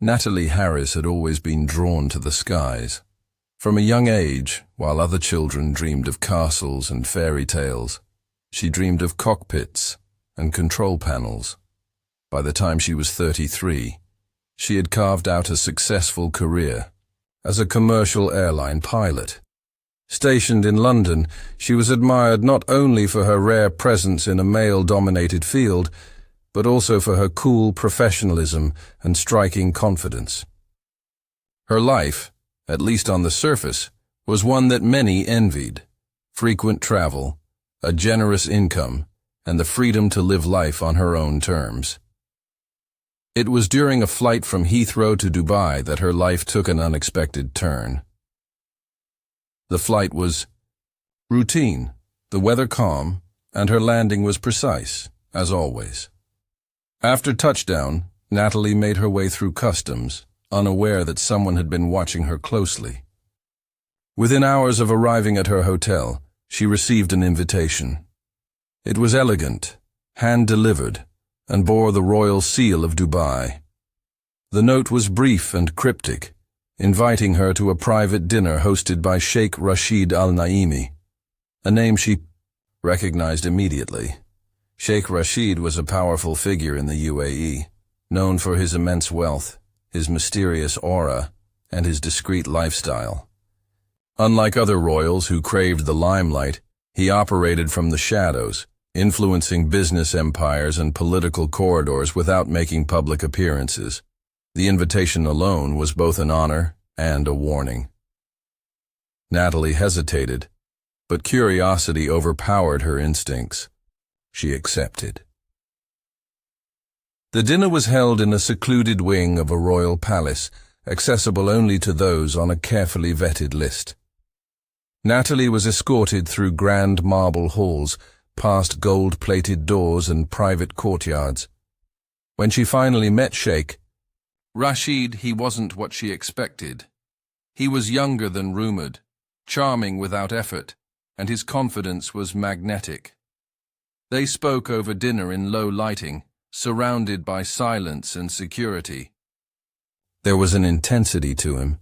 Natalie Harris had always been drawn to the skies. From a young age, while other children dreamed of castles and fairy tales, she dreamed of cockpits and control panels. By the time she was 33, she had carved out a successful career as a commercial airline pilot. Stationed in London, she was admired not only for her rare presence in a male-dominated field, but also for her cool professionalism and striking confidence. Her life, at least on the surface, was one that many envied. Frequent travel, a generous income, and the freedom to live life on her own terms. It was during a flight from Heathrow to Dubai that her life took an unexpected turn. The flight was routine, the weather calm, and her landing was precise, as always. After touchdown, Natalie made her way through customs, unaware that someone had been watching her closely. Within hours of arriving at her hotel, she received an invitation. It was elegant, hand-delivered, and bore the royal seal of Dubai. The note was brief and cryptic, inviting her to a private dinner hosted by Sheikh Rashid Al Naimi, a name she recognized immediately. Sheikh Rashid was a powerful figure in the UAE, known for his immense wealth, his mysterious aura, and his discreet lifestyle. Unlike other royals who craved the limelight, he operated from the shadows, influencing business empires and political corridors without making public appearances. The invitation alone was both an honor and a warning. Natalie hesitated, but curiosity overpowered her instincts. She accepted. The dinner was held in a secluded wing of a royal palace, accessible only to those on a carefully vetted list. Natalie was escorted through grand marble halls, past gold-plated doors and private courtyards. When she finally met Sheikh Rashid, he wasn't what she expected. He was younger than rumored, charming without effort, and his confidence was magnetic. They spoke over dinner in low lighting, surrounded by silence and security. There was an intensity to him,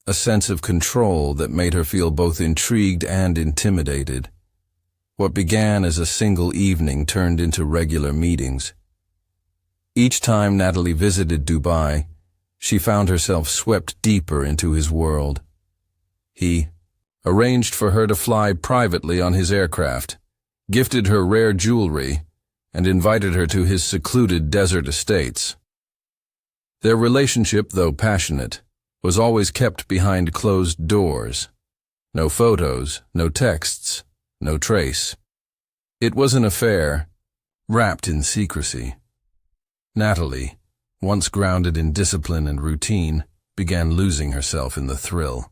a sense of control that made her feel both intrigued and intimidated. What began as a single evening turned into regular meetings. Each time Natalie visited Dubai, she found herself swept deeper into his world. He arranged for her to fly privately on his aircraft, gifted her rare jewelry, and invited her to his secluded desert estates. Their relationship, though passionate, was always kept behind closed doors. No photos, no texts, no trace. It was an affair, wrapped in secrecy. Natalie, once grounded in discipline and routine, began losing herself in the thrill.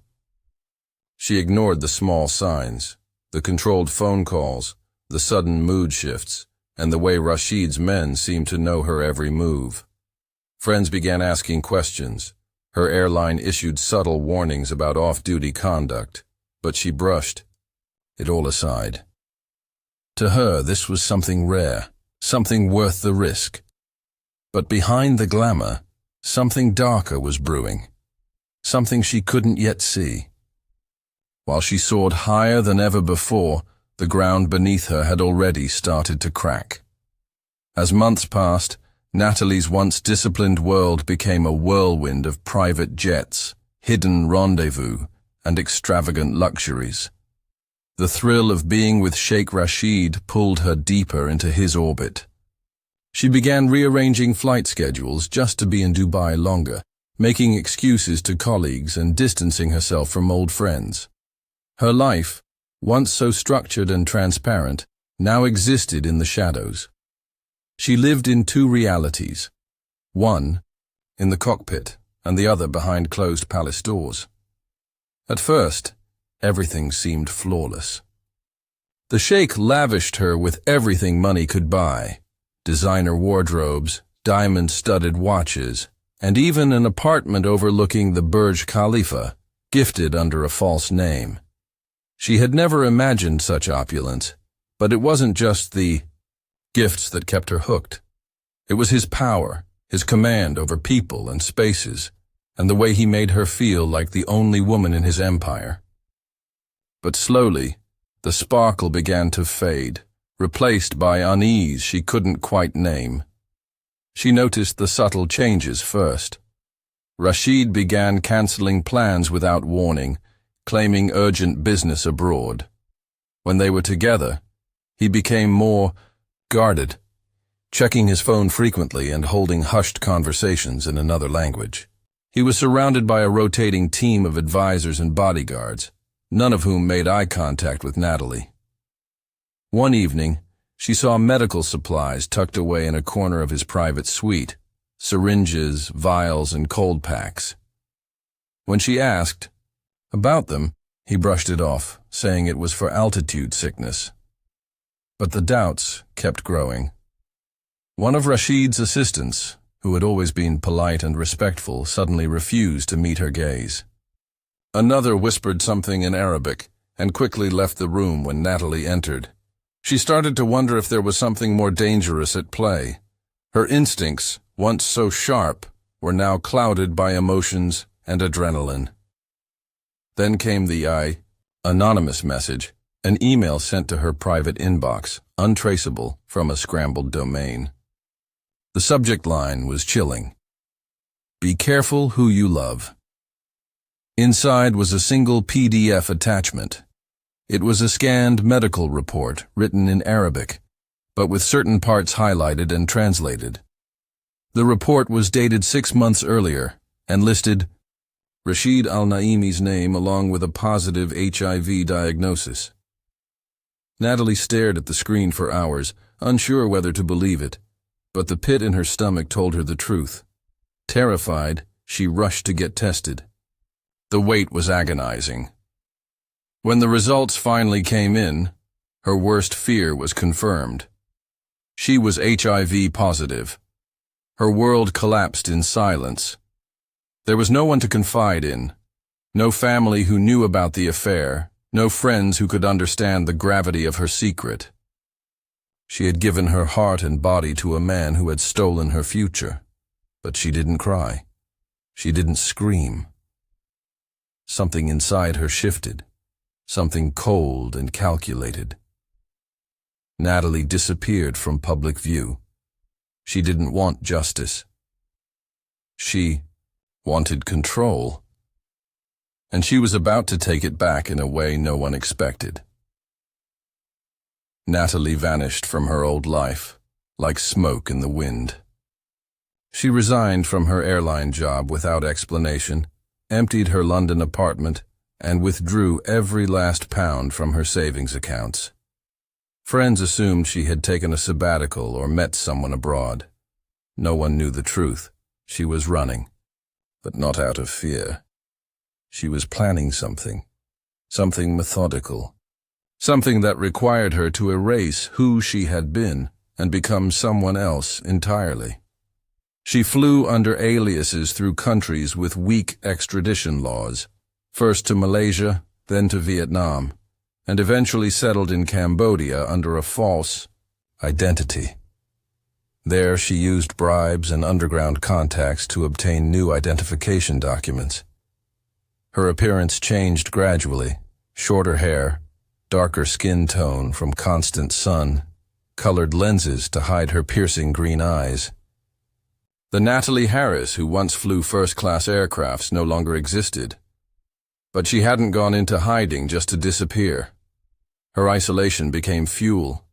She ignored the small signs, the controlled phone calls, the sudden mood shifts, and the way Rashid's men seemed to know her every move. Friends began asking questions. Her airline issued subtle warnings about off-duty conduct, but she brushed it all aside. To her, this was something rare, something worth the risk. But behind the glamour, something darker was brewing, something she couldn't yet see. While she soared higher than ever before, the ground beneath her had already started to crack. As months passed, Natalie's once disciplined world became a whirlwind of private jets, hidden rendezvous, and extravagant luxuries. The thrill of being with Sheikh Rashid pulled her deeper into his orbit. She began rearranging flight schedules just to be in Dubai longer, making excuses to colleagues and distancing herself from old friends. Her life, once so structured and transparent, now existed in the shadows. She lived in two realities, one in the cockpit and the other behind closed palace doors. At first, everything seemed flawless. The Sheikh lavished her with everything money could buy, designer wardrobes, diamond-studded watches, and even an apartment overlooking the Burj Khalifa, gifted under a false name. She had never imagined such opulence, but it wasn't just the gifts that kept her hooked. It was his power, his command over people and spaces, and the way he made her feel like the only woman in his empire. But slowly, the sparkle began to fade, replaced by unease she couldn't quite name. She noticed the subtle changes first. Rashid began canceling plans without warning, claiming urgent business abroad. When they were together, he became more guarded, checking his phone frequently and holding hushed conversations in another language. He was surrounded by a rotating team of advisors and bodyguards, none of whom made eye contact with Natalie. One evening, she saw medical supplies tucked away in a corner of his private suite, syringes, vials, and cold packs. When she asked about them, he brushed it off, saying it was for altitude sickness. But the doubts kept growing. One of Rashid's assistants, who had always been polite and respectful, suddenly refused to meet her gaze. Another whispered something in Arabic and quickly left the room when Natalie entered. She started to wonder if there was something more dangerous at play. Her instincts, once so sharp, were now clouded by emotions and adrenaline. Then came the anonymous message, an email sent to her private inbox, untraceable from a scrambled domain. The subject line was chilling. Be careful who you love. Inside was a single PDF attachment. It was a scanned medical report written in Arabic, but with certain parts highlighted and translated. The report was dated 6 months earlier and listed Rashid al-Naimi's name along with a positive HIV diagnosis. Natalie stared at the screen for hours, unsure whether to believe it, but the pit in her stomach told her the truth. Terrified, she rushed to get tested. The wait was agonizing. When the results finally came in, her worst fear was confirmed. She was HIV positive. Her world collapsed in silence. There was no one to confide in, no family who knew about the affair, no friends who could understand the gravity of her secret. She had given her heart and body to a man who had stolen her future, but she didn't cry. She didn't scream. Something inside her shifted, something cold and calculated. Natalie disappeared from public view. She didn't want justice. She wanted control. And she was about to take it back in a way no one expected. Natalie vanished from her old life, like smoke in the wind. She resigned from her airline job without explanation, emptied her London apartment, and withdrew every last pound from her savings accounts. Friends assumed she had taken a sabbatical or met someone abroad. No one knew the truth. She was running, but not out of fear. She was planning something methodical, something that required her to erase who she had been and become someone else entirely. She flew under aliases through countries with weak extradition laws, first to Malaysia, then to Vietnam, and eventually settled in Cambodia under a false identity. There she used bribes and underground contacts to obtain new identification documents. Her appearance changed gradually: shorter hair, darker skin tone from constant sun, colored lenses to hide her piercing green eyes. The Natalie Harris who once flew first-class aircrafts no longer existed. But she hadn't gone into hiding just to disappear. Her isolation became fuel.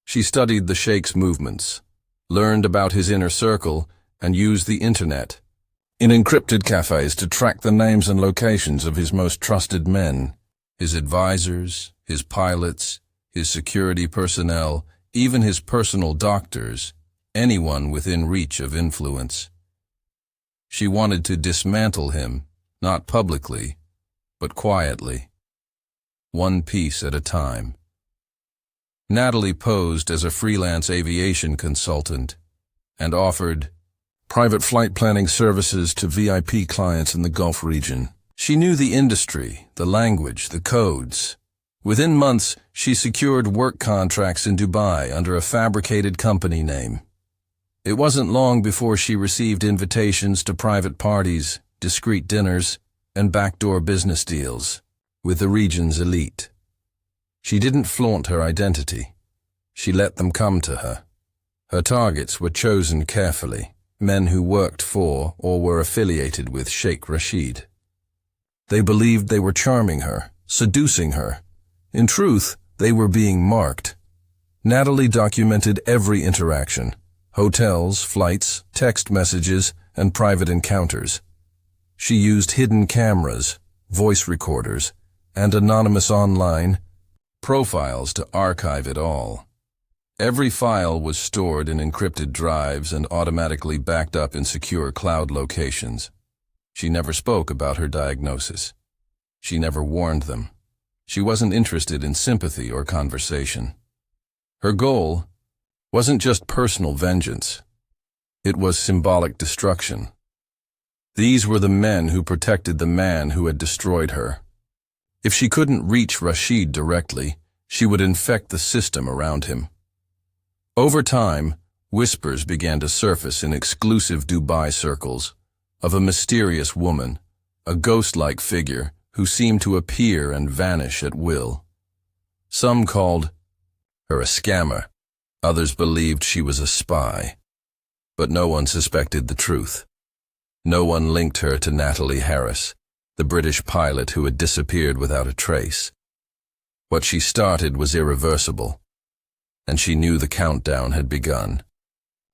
She studied the Sheikh's movements, learned about his inner circle, and used the internet in encrypted cafes to track the names and locations of his most trusted men, his advisors, his pilots, his security personnel, even his personal doctors, anyone within reach of influence. She wanted to dismantle him, not publicly, but quietly, one piece at a time. Natalie posed as a freelance aviation consultant and offered private flight planning services to VIP clients in the Gulf region. She knew the industry, the language, the codes. Within months, she secured work contracts in Dubai under a fabricated company name. It wasn't long before she received invitations to private parties, discreet dinners, and backdoor business deals with the region's elite. She didn't flaunt her identity. She let them come to her. Her targets were chosen carefully, men who worked for or were affiliated with Sheikh Rashid. They believed they were charming her, seducing her. In truth, they were being marked. Natalie documented every interaction: hotels, flights, text messages, and private encounters. She used hidden cameras, voice recorders, and anonymous online profiles to archive it all. Every file was stored in encrypted drives and automatically backed up in secure cloud locations. She never spoke about her diagnosis. She never warned them. She wasn't interested in sympathy or conversation. Her goal wasn't just personal vengeance. It was symbolic destruction. These were the men who protected the man who had destroyed her. If she couldn't reach Rashid directly, she would infect the system around him. Over time, whispers began to surface in exclusive Dubai circles of a mysterious woman, a ghost-like figure who seemed to appear and vanish at will. Some called her a scammer. Others believed she was a spy. But no one suspected the truth. No one linked her to Natalie Harris, the British pilot who had disappeared without a trace. What she started was irreversible, and she knew the countdown had begun.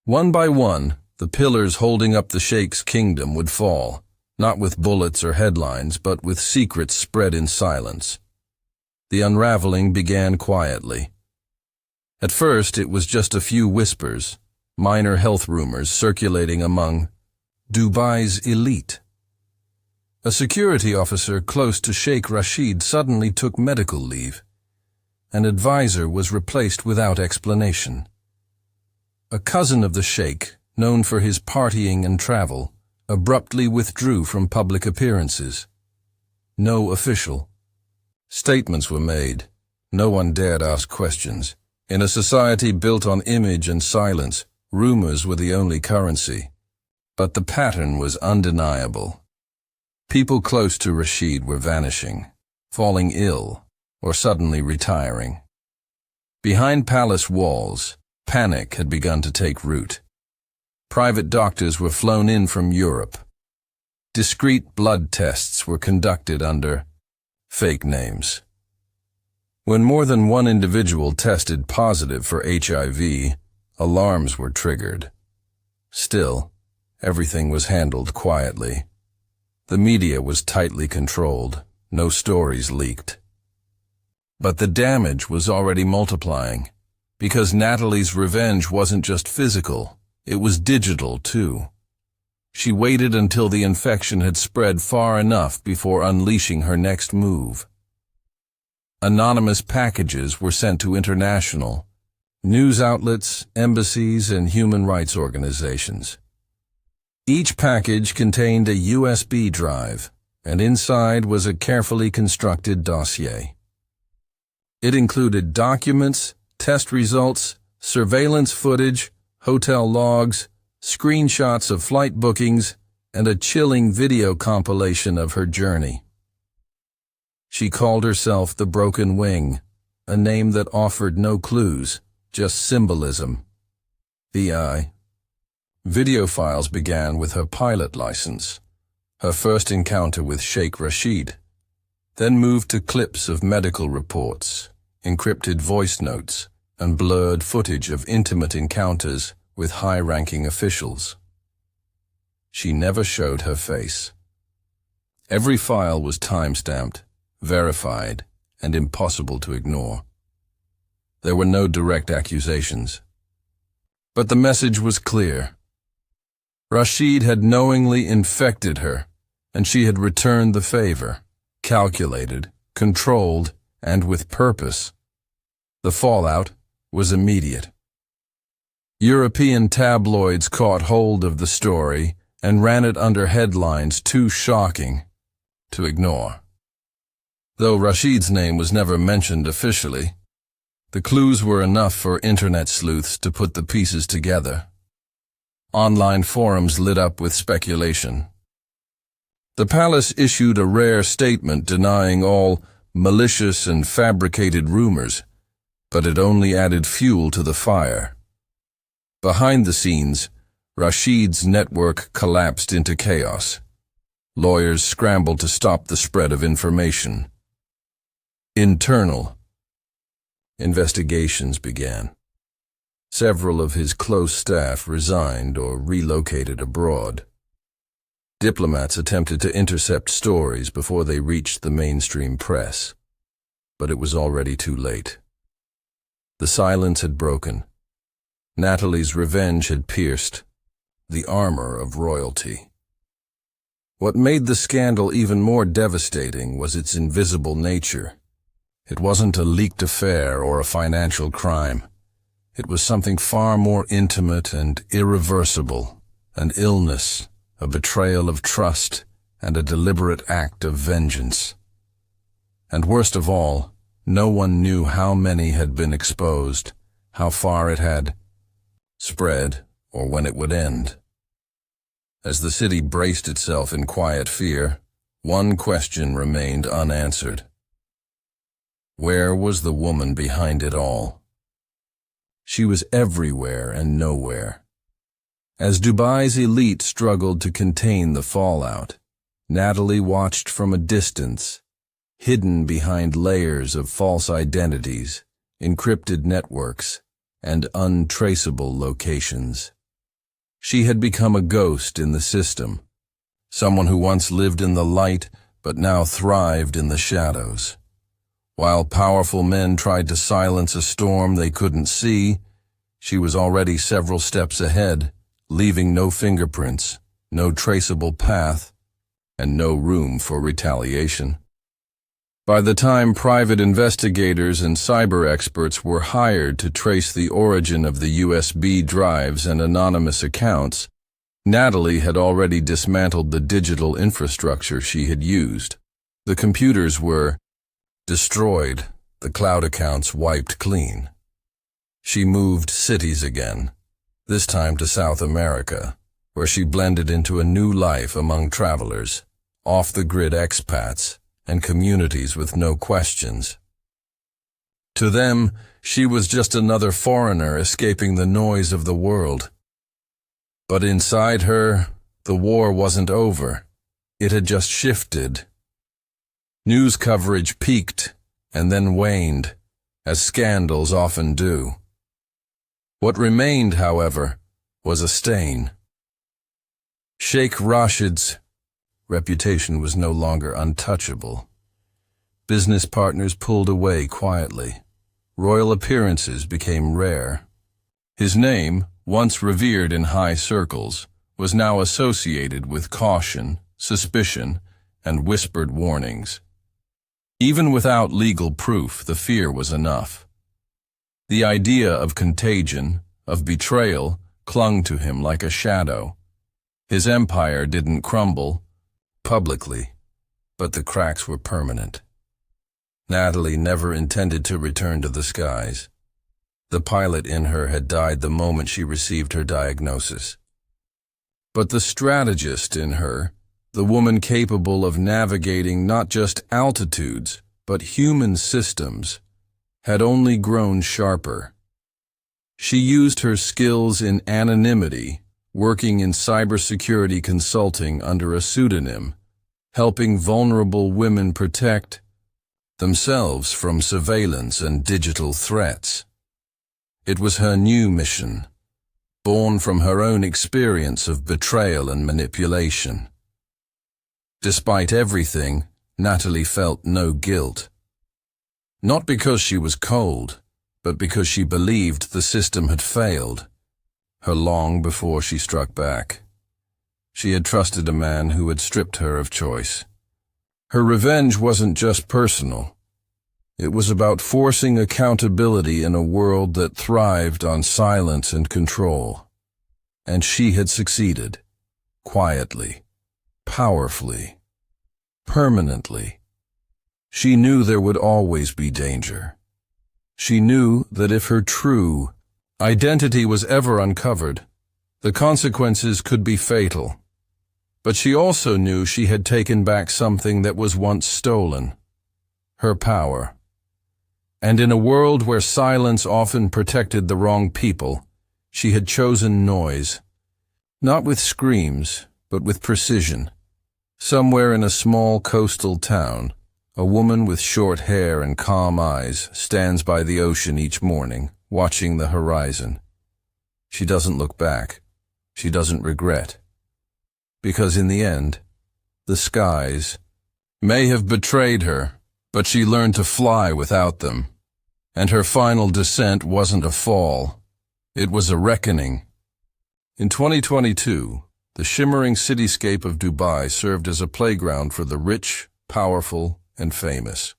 One by one, the pillars holding up the Sheikh's kingdom would fall, not with bullets or headlines, but with secrets spread in silence. The unraveling began quietly. At first, it was just a few whispers, minor health rumors circulating among Dubai's elite. A security officer close to Sheikh Rashid suddenly took medical leave. An advisor was replaced without explanation. A cousin of the Sheikh, known for his partying and travel, abruptly withdrew from public appearances. No official statements were made. No one dared ask questions. In a society built on image and silence, rumors were the only currency. But the pattern was undeniable. People close to Rashid were vanishing, falling ill, or suddenly retiring. Behind palace walls, panic had begun to take root. Private doctors were flown in from Europe. Discreet blood tests were conducted under fake names. When more than one individual tested positive for HIV, alarms were triggered. Still, everything was handled quietly. The media was tightly controlled. No stories leaked. But the damage was already multiplying, because Natalie's revenge wasn't just physical, it was digital too. She waited until the infection had spread far enough before unleashing her next move. Anonymous packages were sent to international news outlets, embassies, and human rights organizations. Each package contained a USB drive, and inside was a carefully constructed dossier. It included documents, test results, surveillance footage, hotel logs, screenshots of flight bookings, and a chilling video compilation of her journey. She called herself the Broken Wing, a name that offered no clues, just symbolism. VI. Video files began with her pilot license, her first encounter with Sheikh Rashid, then moved to clips of medical reports, encrypted voice notes, and blurred footage of intimate encounters with high-ranking officials. She never showed her face. Every file was time-stamped, verified, and impossible to ignore. There were no direct accusations. But the message was clear. Rashid had knowingly infected her, and she had returned the favor, calculated, controlled, and with purpose. The fallout was immediate. European tabloids caught hold of the story and ran it under headlines too shocking to ignore. Though Rashid's name was never mentioned officially, the clues were enough for internet sleuths to put the pieces together. online forums lit up with speculation. The palace issued a rare statement denying all malicious and fabricated rumors, but it only added fuel to the fire. Behind the scenes, Rashid's network collapsed into chaos. Lawyers scrambled to stop the spread of information. Internal investigations began. Several of his close staff resigned or relocated abroad. Diplomats attempted to intercept stories before they reached the mainstream press, but it was already too late. The silence had broken. Natalie's revenge had pierced the armor of royalty. What made the scandal even more devastating was its invisible nature. It wasn't a leaked affair or a financial crime. It was something far more intimate and irreversible, an illness, a betrayal of trust, and a deliberate act of vengeance. And worst of all, no one knew how many had been exposed, how far it had spread, or when it would end. As the city braced itself in quiet fear, one question remained unanswered. Where was the woman behind it all? She was everywhere and nowhere. As Dubai's elite struggled to contain the fallout, Natalie watched from a distance, hidden behind layers of false identities, encrypted networks, and untraceable locations. She had become a ghost in the system, someone who once lived in the light but now thrived in the shadows. While powerful men tried to silence a storm they couldn't see, she was already several steps ahead, leaving no fingerprints, no traceable path, and no room for retaliation. By the time private investigators and cyber experts were hired to trace the origin of the USB drives and anonymous accounts, Natalie had already dismantled the digital infrastructure she had used. The computers were destroyed, the cloud accounts wiped clean. She moved cities again, this time to South America, where she blended into a new life among travelers, off-the-grid expats, and communities with no questions. To them, she was just another foreigner escaping the noise of the world. But inside her, the war wasn't over. It had just shifted. News coverage peaked and then waned, as scandals often do. What remained, however, was a stain. Sheikh Rashid's reputation was no longer untouchable. Business partners pulled away quietly. Royal appearances became rare. His name, once revered in high circles, was now associated with caution, suspicion, and whispered warnings. Even without legal proof, the fear was enough. The idea of contagion, of betrayal, clung to him like a shadow. His empire didn't crumble publicly, but the cracks were permanent. Natalie never intended to return to the skies. The pilot in her had died the moment she received her diagnosis. But the strategist in her, the woman capable of navigating not just altitudes, but human systems, had only grown sharper. She used her skills in anonymity, working in cybersecurity consulting under a pseudonym, helping vulnerable women protect themselves from surveillance and digital threats. It was her new mission, born from her own experience of betrayal and manipulation. Despite everything, Natalie felt no guilt. Not because she was cold, but because she believed the system had failed her long before she struck back. She had trusted a man who had stripped her of choice. Her revenge wasn't just personal. It was about forcing accountability in a world that thrived on silence and control. And she had succeeded, quietly, powerfully, permanently. She knew there would always be danger. She knew that if her true identity was ever uncovered, The consequences could be fatal. But she also knew she had taken back something that was once stolen: her power. And in a world where silence often protected the wrong people, she had chosen noise. Not with screams, but with precision. Somewhere in a small coastal town, a woman with short hair and calm eyes stands by the ocean each morning, watching the horizon. She doesn't look back. She doesn't regret. Because in the end, the skies may have betrayed her, but she learned to fly without them. And her final descent wasn't a fall. It was a reckoning. In 2022, the shimmering cityscape of Dubai served as a playground for the rich, powerful, and famous.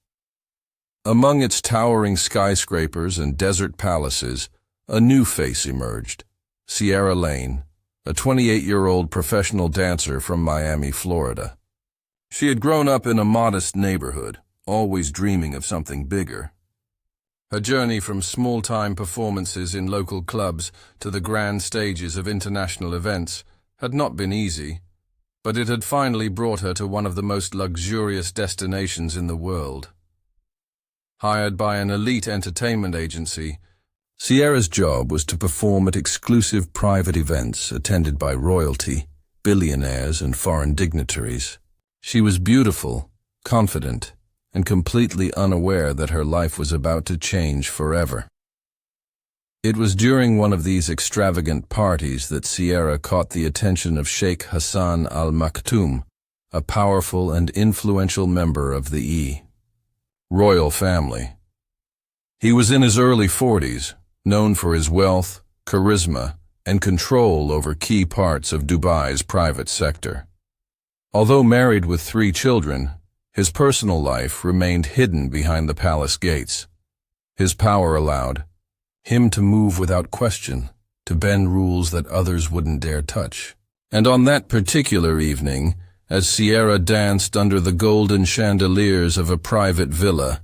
Among its towering skyscrapers and desert palaces, a new face emerged: Sierra Lane, a 28-year-old professional dancer from Miami, Florida. She had grown up in a modest neighborhood, always dreaming of something bigger. Her journey from small-time performances in local clubs to the grand stages of international events had not been easy, but it had finally brought her to one of the most luxurious destinations in the world. Hired by an elite entertainment agency, Sierra's job was to perform at exclusive private events attended by royalty, billionaires, and foreign dignitaries. She was beautiful, confident, and completely unaware that her life was about to change forever. It was during one of these extravagant parties that Sierra caught the attention of Sheikh Hassan Al Maktoum, a powerful and influential member of the royal family. He was in his early 40s, known for his wealth, charisma, and control over key parts of Dubai's private sector. Although married with 3 children, his personal life remained hidden behind the palace gates. His power allowed him to move without question, to bend rules that others wouldn't dare touch. And on that particular evening, as Sierra danced under the golden chandeliers of a private villa,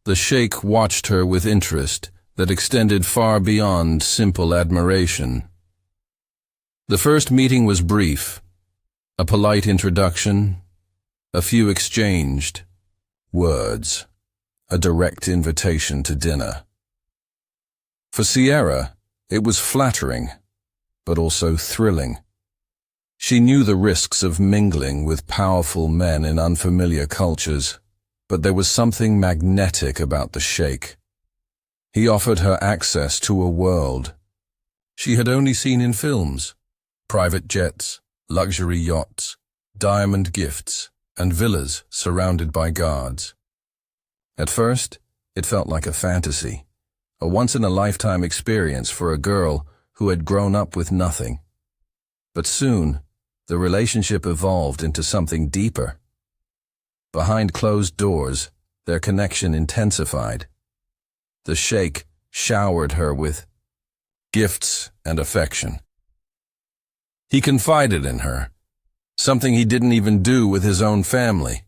the Sheikh watched her with interest that extended far beyond simple admiration. The first meeting was brief: a polite introduction, a few exchanged words, a direct invitation to dinner. For Sierra, it was flattering, but also thrilling. She knew the risks of mingling with powerful men in unfamiliar cultures, but there was something magnetic about the Sheikh. He offered her access to a world she had only seen in films: private jets, luxury yachts, diamond gifts, and villas surrounded by guards. At first, it felt like a fantasy, a once-in-a-lifetime experience for a girl who had grown up with nothing. But soon, the relationship evolved into something deeper. Behind closed doors, their connection intensified. The Sheikh showered her with gifts and affection. He confided in her, something he didn't even do with his own family.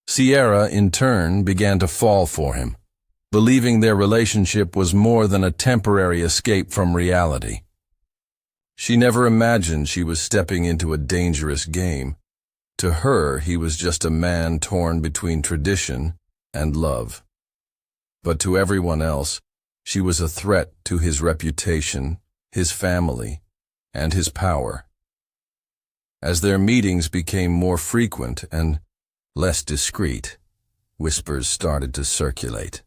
Sierra, in turn, began to fall for him, believing their relationship was more than a temporary escape from reality. She never imagined she was stepping into a dangerous game. To her, he was just a man torn between tradition and love. But to everyone else, she was a threat to his reputation, his family, and his power. As their meetings became more frequent and less discreet, whispers started to circulate.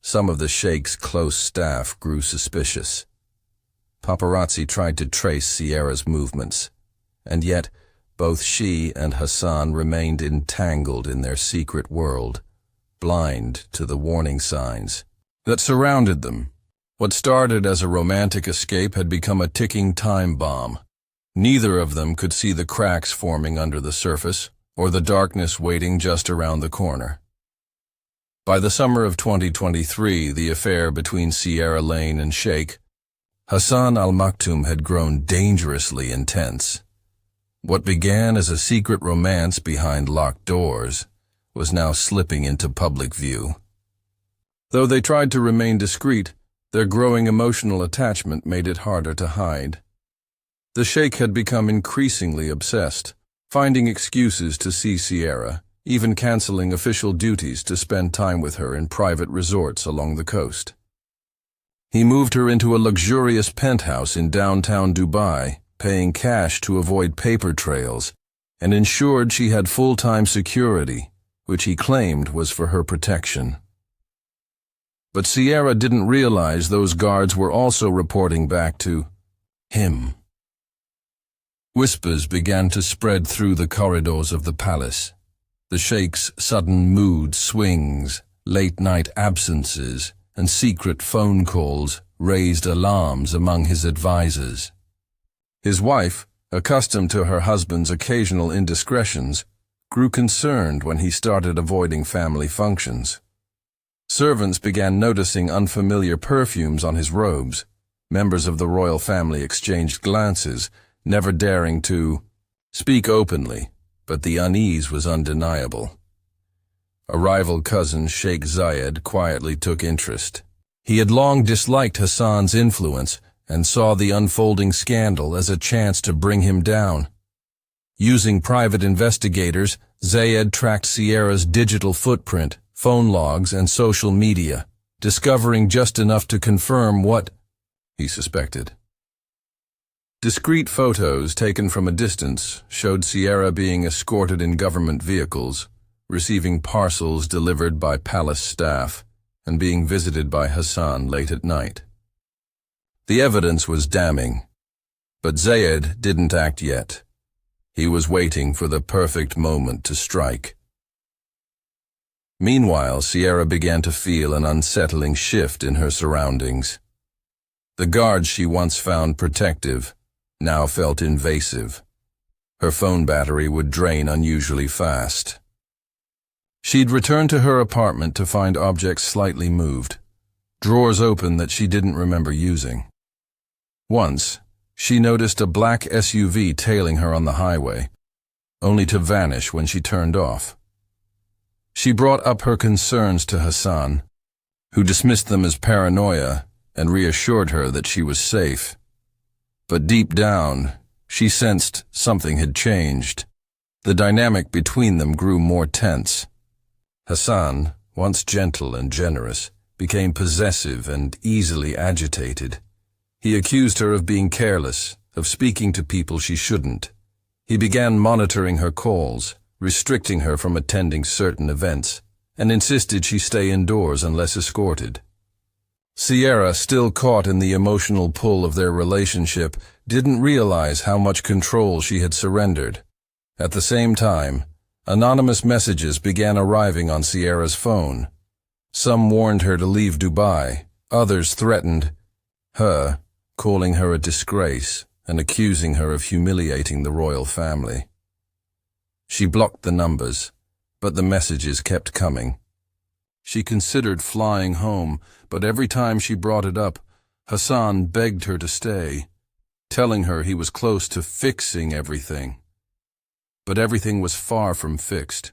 Some of the Sheikh's close staff grew suspicious. Paparazzi tried to trace Sierra's movements, and yet both she and Hassan remained entangled in their secret world, blind to the warning signs that surrounded them. What started as a romantic escape had become a ticking time bomb. Neither of them could see the cracks forming under the surface, or the darkness waiting just around the corner. By the summer of 2023, the affair between Sierra Lane and Sheikh Hassan Al Maktoum had grown dangerously intense. What began as a secret romance behind locked doors was now slipping into public view. Though they tried to remain discreet, their growing emotional attachment made it harder to hide. The Sheikh had become increasingly obsessed, finding excuses to see Sierra, even canceling official duties to spend time with her in private resorts along the coast. He moved her into a luxurious penthouse in downtown Dubai, paying cash to avoid paper trails, and ensured she had full-time security, which he claimed was for her protection. But Sierra didn't realize those guards were also reporting back to him. Whispers began to spread through the corridors of the palace. The Sheikh's sudden mood swings, late-night absences, and secret phone calls raised alarms among his advisors. His wife, accustomed to her husband's occasional indiscretions, grew concerned when he started avoiding family functions. Servants began noticing unfamiliar perfumes on his robes. Members of the royal family exchanged glances, never daring to speak openly, but the unease was undeniable. A rival cousin, Sheikh Zayed, quietly took interest. He had long disliked Hassan's influence and saw the unfolding scandal as a chance to bring him down. Using private investigators, Zayed tracked Sierra's digital footprint, phone logs, and social media, discovering just enough to confirm what he suspected. Discreet photos taken from a distance showed Sierra being escorted in government vehicles, receiving parcels delivered by palace staff, and being visited by Hassan late at night. The evidence was damning, but Zayed didn't act yet. He was waiting for the perfect moment to strike. Meanwhile, Sierra began to feel an unsettling shift in her surroundings. The guards she once found protective now felt invasive. Her phone battery would drain unusually fast. She'd returned to her apartment to find objects slightly moved, drawers open that she didn't remember using. Once, she noticed a black SUV tailing her on the highway, only to vanish when she turned off. She brought up her concerns to Hassan, who dismissed them as paranoia and reassured her that she was safe. But deep down, she sensed something had changed. The dynamic between them grew more tense. Hassan, once gentle and generous, became possessive and easily agitated. He accused her of being careless, of speaking to people she shouldn't. He began monitoring her calls, restricting her from attending certain events, and insisted she stay indoors unless escorted. Sierra, still caught in the emotional pull of their relationship, didn't realize how much control she had surrendered. At the same time, anonymous messages began arriving on Sierra's phone. Some warned her to leave Dubai, others threatened her, calling her a disgrace and accusing her of humiliating the royal family. She blocked the numbers, but the messages kept coming. She considered flying home, but every time she brought it up, Hassan begged her to stay, telling her he was close to fixing everything. But everything was far from fixed.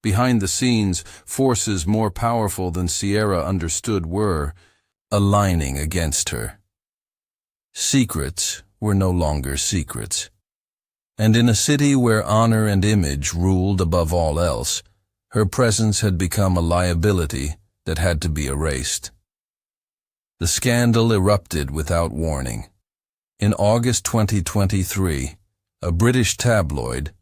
Behind the scenes, forces more powerful than Sierra understood were aligning against her. Secrets were no longer secrets. And in a city where honor and image ruled above all else, her presence had become a liability that had to be erased. The scandal erupted without warning. In August 2023, a British tabloid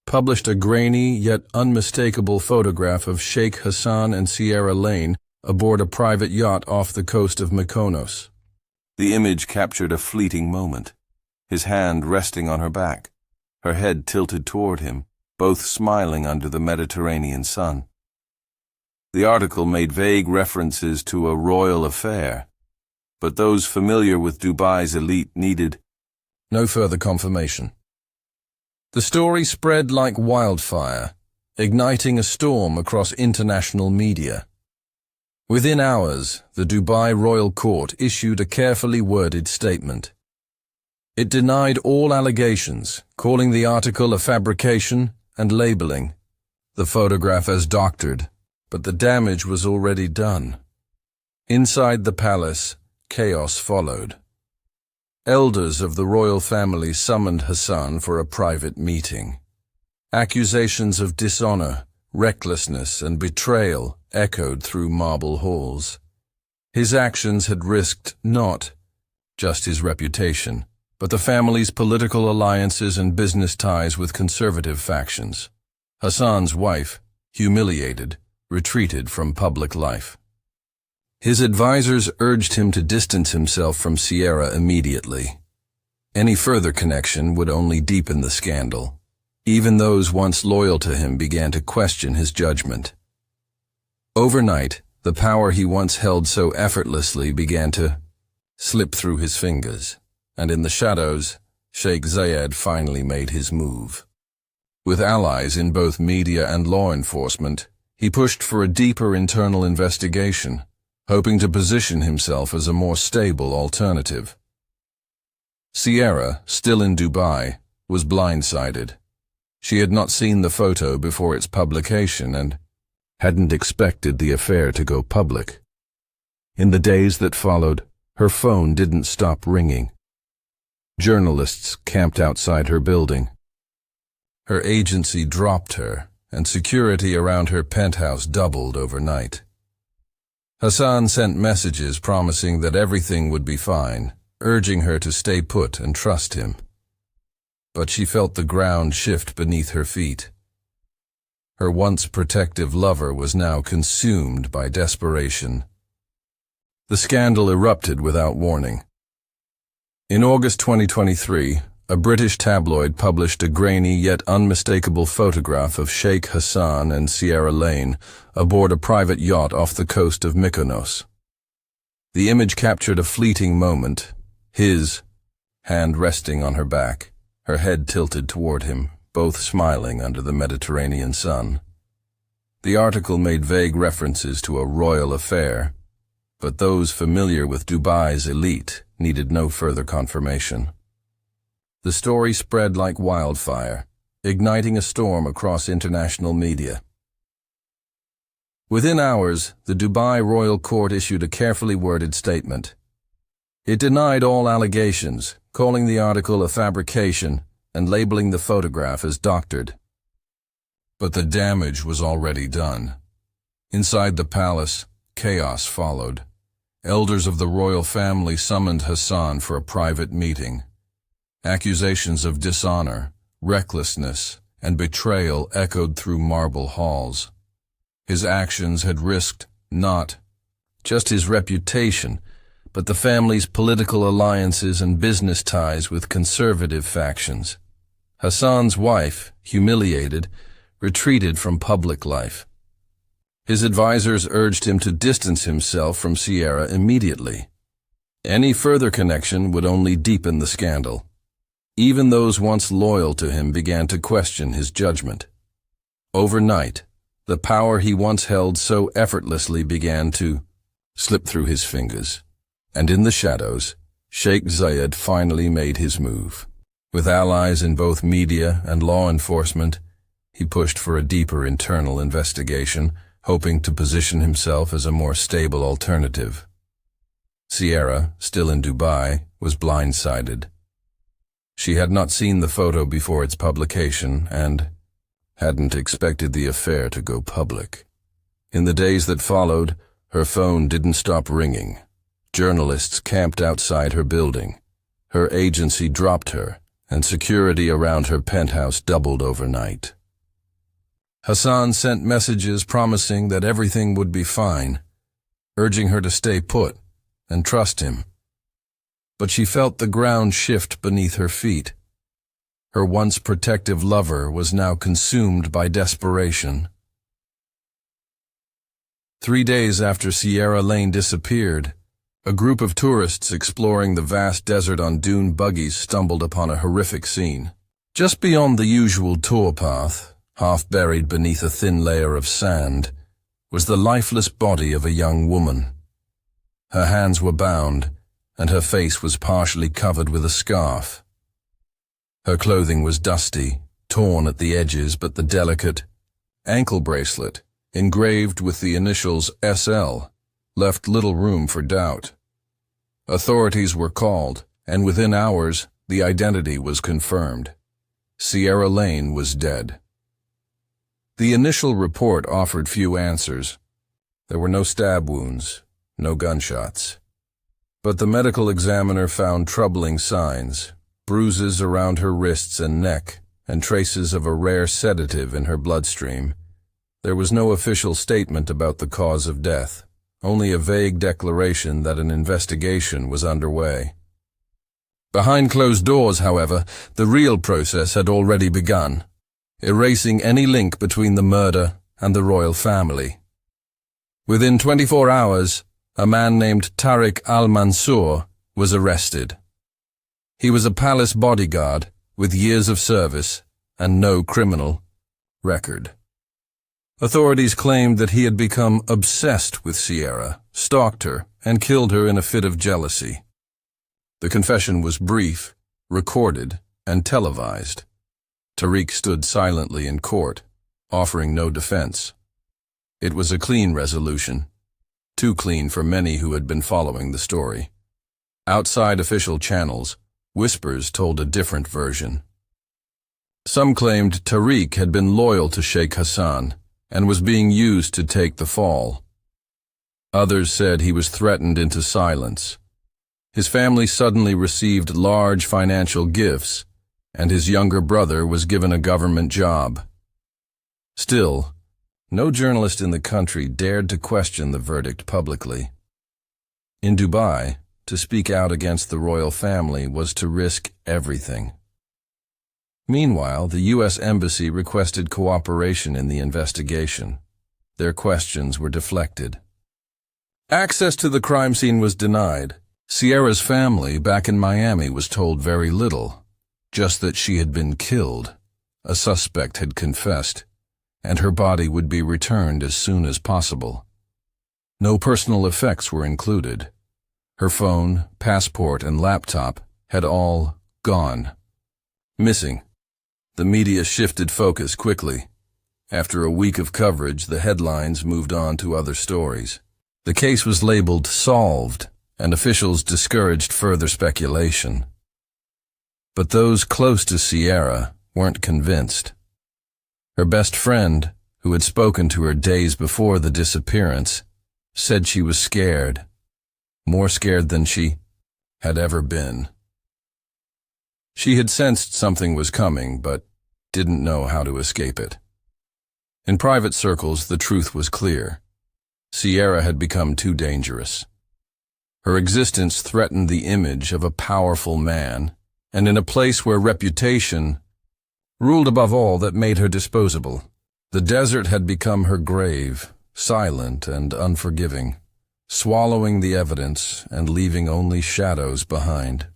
published a grainy yet unmistakable photograph of Sheikh Hassan and Sierra Lane aboard a private yacht off the coast of Mykonos. The image captured a fleeting moment, his hand resting on her back, her head tilted toward him, both smiling under the Mediterranean sun. The article made vague references to a royal affair, but those familiar with Dubai's elite needed no further confirmation. The story spread like wildfire, igniting a storm across international media. Within hours, the Dubai Royal Court issued a carefully worded statement. It denied all allegations, calling the article a fabrication and labeling the photograph as doctored, but the damage was already done. Inside the palace, chaos followed. Elders of the royal family summoned Hassan for a private meeting. Accusations of dishonor, recklessness, and betrayal echoed through marble halls. His actions had risked not just his reputation, but the family's political alliances and business ties with conservative factions. Hassan's wife, humiliated, retreated from public life. His advisors urged him to distance himself from Sierra immediately. Any further connection would only deepen the scandal. Even those once loyal to him began to question his judgment. Overnight, the power he once held so effortlessly began to slip through his fingers, and in the shadows, Sheikh Zayed finally made his move. With allies in both media and law enforcement, he pushed for a deeper internal investigation, hoping to position himself as a more stable alternative. Sierra, still in Dubai, was blindsided. She had not seen the photo before its publication and hadn't expected the affair to go public. In the days that followed, her phone didn't stop ringing. Journalists camped outside her building. Her agency dropped her, and security around her penthouse doubled overnight. Hassan sent messages promising that everything would be fine, urging her to stay put and trust him. But she felt the ground shift beneath her feet. Her once protective lover was now consumed by desperation. The scandal erupted without warning. In August 2023, a British tabloid published a grainy yet unmistakable photograph of Sheikh Hassan and Sierra Lane aboard a private yacht off the coast of Mykonos. The image captured a fleeting moment, his hand resting on her back, her head tilted toward him, both smiling under the Mediterranean sun. The article made vague references to a royal affair, but those familiar with Dubai's elite needed no further confirmation. The story spread like wildfire, igniting a storm across international media. Within hours, the Dubai Royal Court issued a carefully worded statement. It denied all allegations, calling the article a fabrication and labeling the photograph as doctored. But the damage was already done. Inside the palace, chaos followed. Elders of the royal family summoned Hassan for a private meeting. Accusations of dishonor, recklessness, and betrayal echoed through marble halls. His actions had risked not just his reputation, but the family's political alliances and business ties with conservative factions. Hassan's wife, humiliated, retreated from public life. His advisors urged him to distance himself from Sierra immediately. Any further connection would only deepen the scandal. Even those once loyal to him began to question his judgment. Overnight, the power he once held so effortlessly began to slip through his fingers. And in the shadows, Sheikh Zayed finally made his move. With allies in both media and law enforcement, he pushed for a deeper internal investigation, hoping to position himself as a more stable alternative. Sierra, still in Dubai, was blindsided. She had not seen the photo before its publication and hadn't expected the affair to go public. In the days that followed, her phone didn't stop ringing. Journalists camped outside her building. Her agency dropped her, and security around her penthouse doubled overnight. Hassan sent messages promising that everything would be fine, urging her to stay put and trust him. But she felt the ground shift beneath her feet. Her once protective lover was now consumed by desperation. 3 days after Sierra Lane disappeared, a group of tourists exploring the vast desert on dune buggies stumbled upon a horrific scene. Just beyond the usual tour path, half buried beneath a thin layer of sand, was the lifeless body of a young woman. Her hands were bound, and her face was partially covered with a scarf. Her clothing was dusty, torn at the edges, but the delicate ankle bracelet, engraved with the initials SL, left little room for doubt. Authorities were called, and within hours, the identity was confirmed. Sierra Lane was dead. The initial report offered few answers. There were no stab wounds, no gunshots. But the medical examiner found troubling signs, bruises around her wrists and neck, and traces of a rare sedative in her bloodstream. There was no official statement about the cause of death, only a vague declaration that an investigation was underway. Behind closed doors, however, the real process had already begun, erasing any link between the murder and the royal family. Within 24 hours, a man named Tariq al-Mansour was arrested. He was a palace bodyguard with years of service and no criminal record. Authorities claimed that he had become obsessed with Sierra, stalked her, and killed her in a fit of jealousy. The confession was brief, recorded, and televised. Tariq stood silently in court, offering no defense. It was a clean resolution, too clean for many who had been following the story. Outside official channels, whispers told a different version. Some claimed Tariq had been loyal to Sheikh Hassan and was being used to take the fall. Others said he was threatened into silence. His family suddenly received large financial gifts, and his younger brother was given a government job. Still, no journalist in the country dared to question the verdict publicly. In Dubai, to speak out against the royal family was to risk everything. Meanwhile, the U.S. Embassy requested cooperation in the investigation. Their questions were deflected. Access to the crime scene was denied. Sierra's family back in Miami was told very little, just that she had been killed. A suspect had confessed, and her body would be returned as soon as possible. No personal effects were included. Her phone, passport, and laptop had all gone. Missing. The media shifted focus quickly. After a week of coverage, the headlines moved on to other stories. The case was labeled solved, and officials discouraged further speculation. But those close to Sierra weren't convinced. Her best friend, who had spoken to her days before the disappearance, said she was scared, more scared than she had ever been. She had sensed something was coming, but didn't know how to escape it. In private circles, the truth was clear. Sierra had become too dangerous. Her existence threatened the image of a powerful man, and in a place where reputation ruled above all that made her disposable. The desert had become her grave, silent and unforgiving, swallowing the evidence and leaving only shadows behind.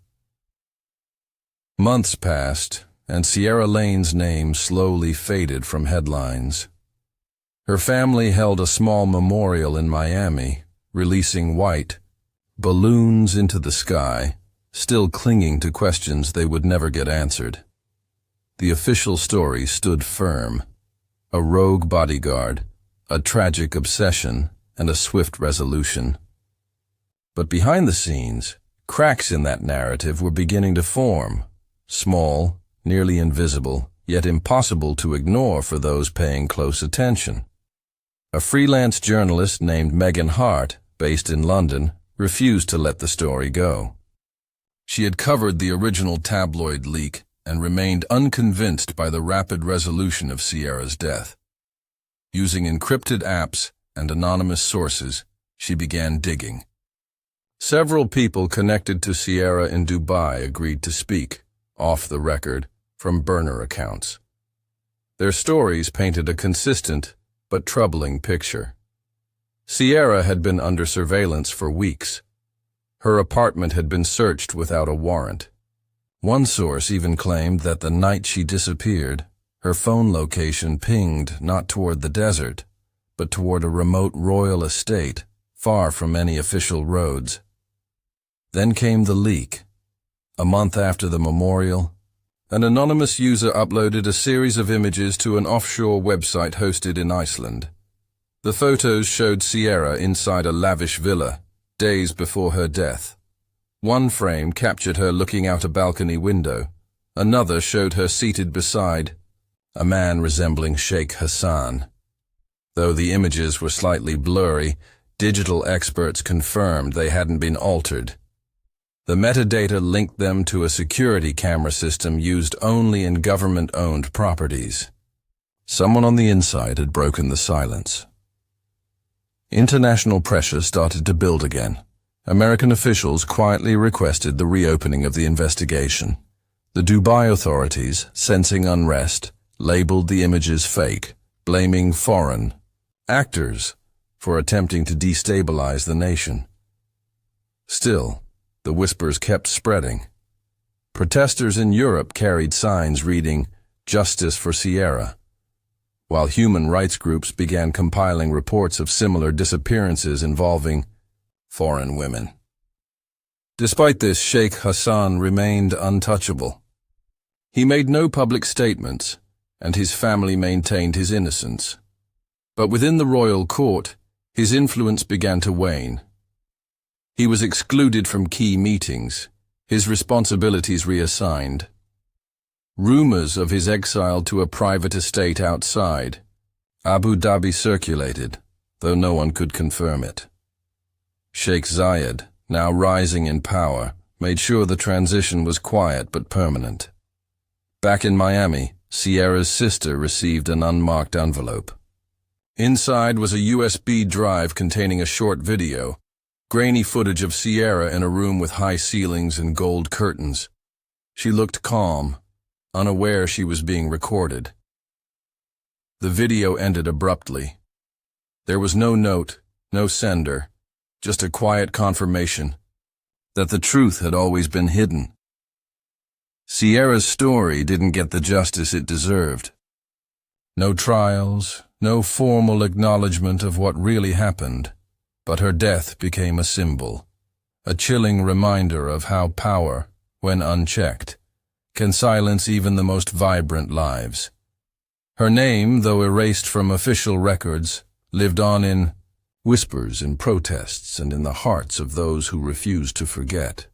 Months passed, and Sierra Lane's name slowly faded from headlines. Her family held a small memorial in Miami, releasing white balloons into the sky, still clinging to questions they would never get answered. The official story stood firm. A rogue bodyguard, a tragic obsession, and a swift resolution. But behind the scenes, cracks in that narrative were beginning to form, small, nearly invisible, yet impossible to ignore for those paying close attention. A freelance journalist named Megan Hart, based in London, refused to let the story go. She had covered the original tabloid leak and remained unconvinced by the rapid resolution of Sierra's death. Using encrypted apps and anonymous sources, she began digging. Several people connected to Sierra in Dubai agreed to speak, off the record, from burner accounts. Their stories painted a consistent but troubling picture. Sierra had been under surveillance for weeks. Her apartment had been searched without a warrant. One source even claimed that the night she disappeared, her phone location pinged not toward the desert, but toward a remote royal estate, far from any official roads. Then came the leak. A month after the memorial, an anonymous user uploaded a series of images to an offshore website hosted in Iceland. The photos showed Sierra inside a lavish villa, days before her death. One frame captured her looking out a balcony window. Another showed her seated beside a man resembling Sheikh Hassan. Though the images were slightly blurry, digital experts confirmed they hadn't been altered. The metadata linked them to a security camera system used only in government-owned properties. Someone on the inside had broken the silence. International pressure started to build again. American officials quietly requested the reopening of the investigation. The Dubai authorities, sensing unrest, labeled the images fake, blaming foreign actors for attempting to destabilize the nation. Still, the whispers kept spreading. Protesters in Europe carried signs reading, "Justice for Sierra," while human rights groups began compiling reports of similar disappearances involving foreign women. Despite this, Sheikh Hassan remained untouchable. He made no public statements, and his family maintained his innocence. But within the royal court, his influence began to wane. He was excluded from key meetings, his responsibilities reassigned. Rumors of his exile to a private estate outside Abu Dhabi circulated, though no one could confirm it. Sheikh Zayed, now rising in power, made sure the transition was quiet but permanent. Back in Miami, Sierra's sister received an unmarked envelope. Inside was a USB drive containing a short video, grainy footage of Sierra in a room with high ceilings and gold curtains. She looked calm, unaware she was being recorded. The video ended abruptly. There was no note, no sender, just a quiet confirmation that the truth had always been hidden. Sierra's story didn't get the justice it deserved. No trials, no formal acknowledgement of what really happened, but her death became a symbol, a chilling reminder of how power, when unchecked, can silence even the most vibrant lives. Her name, though erased from official records, lived on in whispers, in protests, and in the hearts of those who refused to forget.